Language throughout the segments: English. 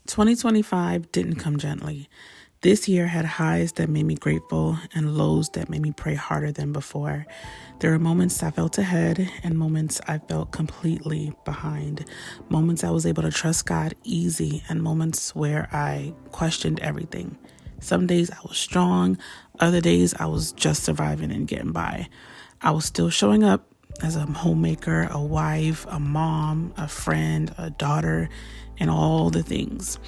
2025 didn't come gently. This year had highs that made me grateful and lows that made me pray harder than before. There were moments I felt ahead and moments I felt completely behind. Moments I was able to trust God easy and moments where I questioned everything. Some days I was strong, other days I was just surviving and getting by. I was still showing up as a homemaker, a wife, a mom, a friend, a daughter, and all the things.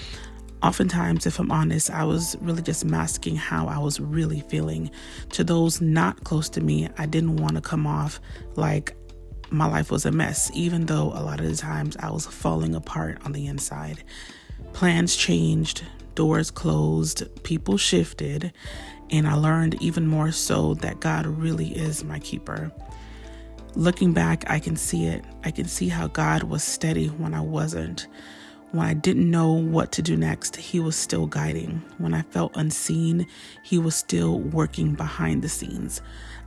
Oftentimes, if I'm honest, I was really just masking how I was really feeling. To those not close to me, I didn't want to come off like my life was a mess, even though a lot of the times I was falling apart on the inside. Plans changed, doors closed, people shifted, and I learned even more so that God really is my keeper. Looking back, I can see it. I can see how God was steady when I wasn't. When I didn't know what to do next, He was still guiding. When I felt unseen, He was still working behind the scenes.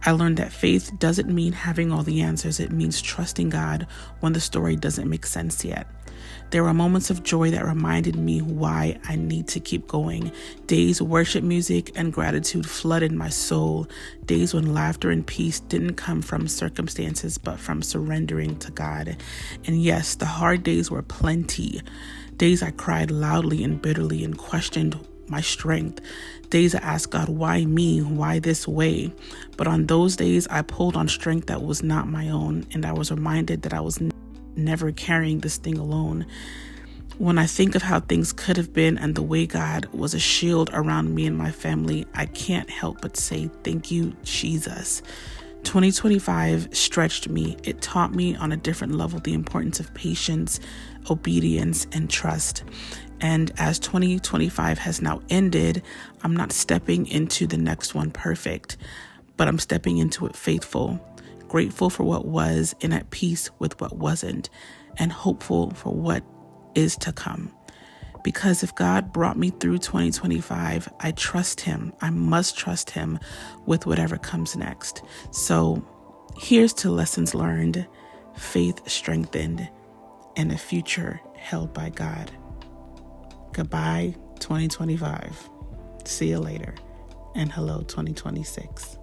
I learned that faith doesn't mean having all the answers. It means trusting God when the story doesn't make sense yet. There were moments of joy that reminded me why I need to keep going. Days worship music and gratitude flooded my soul. Days when laughter and peace didn't come from circumstances, but from surrendering to God. And yes, the hard days were plenty. Days I cried loudly and bitterly and questioned my strength. Days I asked God, why me? Why this way? But on those days, I pulled on strength that was not my own, and I was reminded that I was never carrying this thing alone. When I think of how things could have been and the way God was a shield around me and my family, I can't help but say, thank you, Jesus. 2025 stretched me. It taught me on a different level the importance of patience, obedience, and trust. And as 2025 has now ended, I'm not stepping into the next one perfect, but I'm stepping into it faithful, grateful for what was and at peace with what wasn't, and hopeful for what is to come. Because if God brought me through 2025, I trust Him. I must trust Him with whatever comes next. So here's to lessons learned, faith strengthened, and a future held by God. Goodbye, 2025. See you later. And hello, 2026.